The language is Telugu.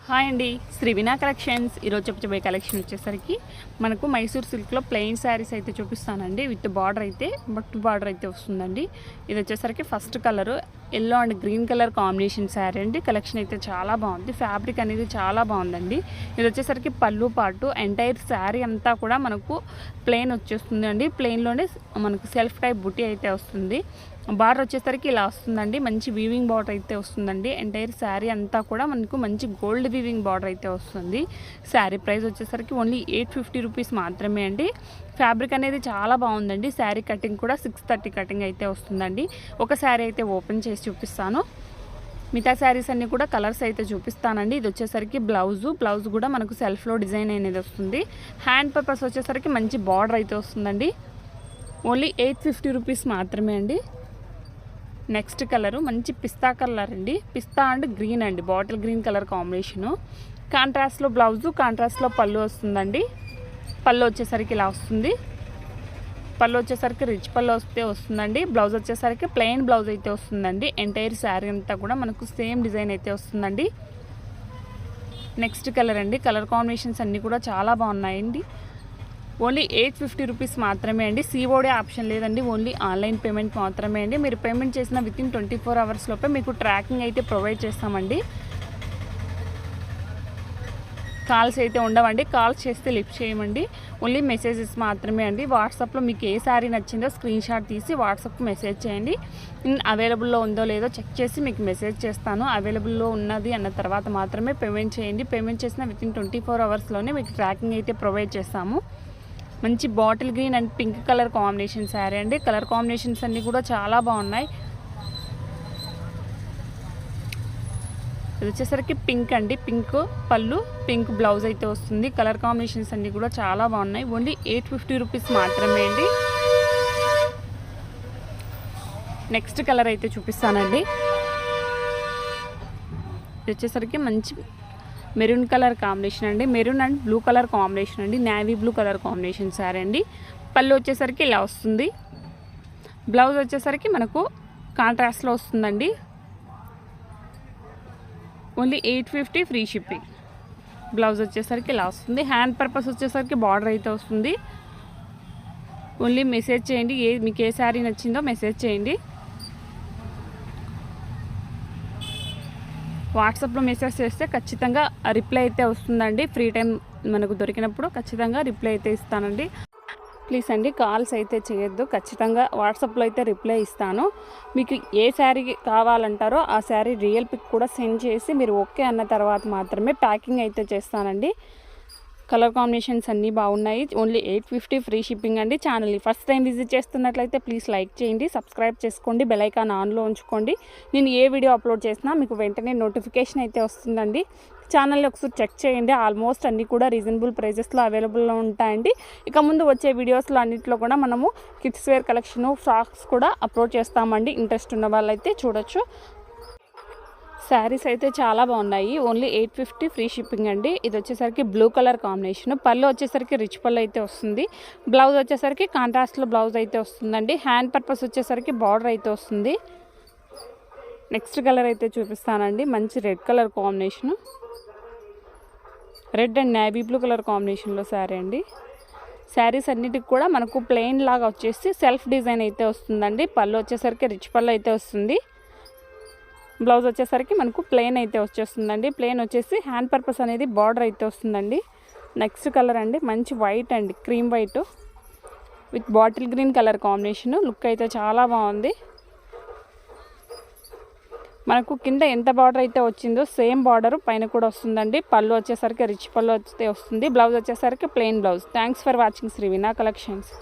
హాయ్ అండి, శ్రీ వినా కలెక్షన్స్. ఈరోజు చెప్పబోయే కలెక్షన్ వచ్చేసరికి మనకు మైసూర్ సిల్క్లో ప్లెయిన్ శారీస్ అయితే చూపిస్తానండి. విత్ బార్డర్ అయితే బట్టు బార్డర్ అయితే వస్తుందండి. ఇది వచ్చేసరికి first colour yellow and green colour combination sari అండి. కలెక్షన్ అయితే చాలా బాగుంది. ఫ్యాబ్రిక్ అనేది చాలా బాగుందండి. ఇది వచ్చేసరికి పళ్ళు పాటు ఎంటైర్ శారీ అంతా కూడా మనకు ప్లెయిన్ వచ్చేస్తుంది అండి. ప్లెయిన్లోనే మనకు సెల్ఫ్ టైప్ బుట్టి అయితే వస్తుంది. బార్డర్ వచ్చేసరికి ఇలా వస్తుందండి. మంచి వీవింగ్ బార్డర్ అయితే వస్తుందండి. ఎంటైర్ శారీ అంతా కూడా మనకు మంచి గోల్డ్ వీవింగ్ బార్డర్ అయితే వస్తుంది. శారీ ప్రైస్ వచ్చేసరికి ఓన్లీ 850 రూపీస్ మాత్రమే అండి. ఫ్యాబ్రిక్ అనేది చాలా బాగుందండి. శారీ కటింగ్ కూడా 630 కటింగ్ అయితే వస్తుందండి. ఒక శారీ అయితే ఓపెన్ చేసి చూపిస్తాను. మిగతా శారీస్ అన్నీ కూడా కలర్స్ అయితే చూపిస్తానండి. ఇది వచ్చేసరికి బ్లౌజ్ కూడా మనకు సెల్ఫ్లో డిజైన్ అనేది వస్తుంది. హ్యాండ్ పర్పస్ వచ్చేసరికి మంచి బార్డర్ అయితే వస్తుందండి. ఓన్లీ 850 రూపీస్ మాత్రమే అండి. నెక్స్ట్ కలరు మంచి పిస్తా కలర్ అండి. పిస్తా అండ్ గ్రీన్ అండి, బాటిల్ గ్రీన్ కలర్ కాంబినేషను. కాంట్రాస్ట్లో బ్లౌజు, కాంట్రాస్ట్లో పళ్ళు వస్తుందండి. పళ్ళు వచ్చేసరికి ఇలా వస్తుంది. పళ్ళు వచ్చేసరికి రిచ్ పళ్ళు వస్తుందండి. బ్లౌజ్ వచ్చేసరికి ప్లెయిన్ బ్లౌజ్ అయితే వస్తుందండి. ఎంటైర్ శారీ అంతా కూడా మనకు సేమ్ డిజైన్ అయితే వస్తుందండి. నెక్స్ట్ కలర్ అండి. కలర్ కాంబినేషన్స్ అన్నీ కూడా చాలా బాగున్నాయండి. ఓన్లీ 850 రూపీస్ మాత్రమే అండి. సిఓడి ఆప్షన్ లేదండి, ఓన్లీ ఆన్లైన్ పేమెంట్ మాత్రమే అండి. మీరు పేమెంట్ చేసిన వితిన్ 24 అవర్స్ లోపే మీకు ట్రాకింగ్ అయితే ప్రొవైడ్ చేస్తామండి. కాల్స్ అయితే ఉండవండి. కాల్స్ చేస్తే లిఫ్ట్ చేయమండి. ఓన్లీ మెసేజెస్ మాత్రమే అండి. వాట్సాప్లో మీకు ఏ శారీ నచ్చిందో స్క్రీన్ షాట్ తీసి వాట్సాప్కి మెసేజ్ చేయండి. అవైలబుల్లో ఉందో లేదో చెక్ చేసి మీకు మెసేజ్ చేస్తాను. అవైలబుల్లో ఉన్నది అన్న తర్వాత మాత్రమే పేమెంట్ చేయండి. పేమెంట్ చేసిన వితిన్ 24 అవర్స్లోనే మీకు ట్రాకింగ్ అయితే ప్రొవైడ్ చేస్తాము. మంచి bottle green and pink colour combination sari అండి. కలర్ కాంబినేషన్స్ అన్నీ కూడా చాలా బాగున్నాయి. ఇది వచ్చేసరికి పింక్ అండి. పింక్ పళ్ళు, పింక్ బ్లౌజ్ అయితే వస్తుంది. కలర్ కాంబినేషన్స్ అన్నీ కూడా చాలా బాగున్నాయి. ఓన్లీ 850 రూపీస్ మాత్రమే అండి. నెక్స్ట్ కలర్ అయితే చూపిస్తానండి. ఇది వచ్చేసరికి మంచి మెరూన్ కలర్ కాంబినేషన్ అండి. Maroon and blue colour combination అండి. Navy blue colour combination sari అండి. పళ్ళు వచ్చేసరికి ఇలా వస్తుంది. బ్లౌజ్ వచ్చేసరికి మనకు కాంట్రాస్ట్లో వస్తుందండి. Only 850 free shipping. బ్లౌజ్ వచ్చేసరికి ఇలా వస్తుంది. హ్యాండ్ పర్పస్ వచ్చేసరికి బార్డర్ అయితే వస్తుంది. ఓన్లీ మెసేజ్ చేయండి. మీకు ఏ శారీ నచ్చిందో మెసేజ్ చేయండి. వాట్సాప్లో మెసేజ్ చేస్తే ఖచ్చితంగా రిప్లై అయితే వస్తుందండి. ఫ్రీ టైం మనకు దొరికినప్పుడు ఖచ్చితంగా రిప్లై అయితే ఇస్తానండి. ప్లీజ్ అండి, కాల్స్ అయితే చేయొద్దు. ఖచ్చితంగా వాట్సాప్లో అయితే రిప్లై ఇస్తాను. మీకు ఏ శారీ కావాలంటారో ఆ శారీ రియల్ పిక్ కూడా సెండ్ చేసి మీరు ఓకే అన్న తర్వాత మాత్రమే ప్యాకింగ్ అయితే చేస్తానండి. కలర్ కాంబినేషన్స్ అన్నీ బాగున్నాయి. ఓన్లీ 850 ఫ్రీ షిప్పింగ్ అండి. ఛానల్ని ఫస్ట్ టైం విజిట్ చేస్తున్నట్లయితే ప్లీజ్ లైక్ చేయండి, సబ్స్క్రైబ్ చేసుకోండి, బెల్ ఐకాన్ ఆన్లో ఉంచుకోండి. నేను ఏ వీడియో అప్లోడ్ చేసినా మీకు వెంటనే నోటిఫికేషన్ అయితే వస్తుందండి. ఛానల్ని ఒకసారి చెక్ చేయండి. ఆల్మోస్ట్ అన్నీ కూడా రీజనబుల్ ప్రైజెస్లో అవైలబుల్లో ఉంటాయండి. ఇక ముందు వచ్చే వీడియోస్లో అన్నింటిలో కూడా మనము కిడ్స్ వేర్ కలెక్షను, ఫ్రాక్స్ కూడా అప్లోడ్ చేస్తామండి. ఇంట్రెస్ట్ ఉన్న వాళ్ళైతే చూడొచ్చు. శారీస్ అయితే చాలా బాగున్నాయి. ఓన్లీ 850 ఫ్రీ షిప్పింగ్ అండి. ఇది వచ్చేసరికి బ్లూ కలర్ కాంబినేషన్. పళ్ళు వచ్చేసరికి రిచ్ పళ్ళు అయితే వస్తుంది. బ్లౌజ్ వచ్చేసరికి కాంట్రాస్ట్లో బ్లౌజ్ అయితే వస్తుందండి. హ్యాండ్ పర్పస్ వచ్చేసరికి బార్డర్ అయితే వస్తుంది. నెక్స్ట్ కలర్ అయితే చూపిస్తానండి. మంచి red colour combination. Red and navy blue colour కాంబినేషన్లో శారీ అండి. శారీస్ అన్నిటికి కూడా మనకు ప్లెయిన్ లాగా వచ్చేసి సెల్ఫ్ డిజైన్ అయితే వస్తుందండి. పళ్ళు వచ్చేసరికి రిచ్ పళ్ళు అయితే వస్తుంది. బ్లౌజ్ వచ్చేసరికి మనకు ప్లెయిన్ అయితే వచ్చేస్తుందండి. ప్లెయిన్ వచ్చేసి హ్యాండ్ పర్పస్ అనేది బార్డర్ అయితే వస్తుందండి. నెక్స్ట్ కలర్ అండి. మంచి వైట్ అండి, cream white with bottle green colour combination. Look అయితే చాలా బాగుంది. మనకు కింద ఎంత బార్డర్ అయితే వచ్చిందో సేమ్ బార్డర్ పైన కూడా వస్తుందండి. పళ్ళు వచ్చేసరికి రిచ్ పళ్ళు వస్తుంది. బ్లౌజ్ వచ్చేసరికి plain blouse. Thanks for watching Sri Vina collections.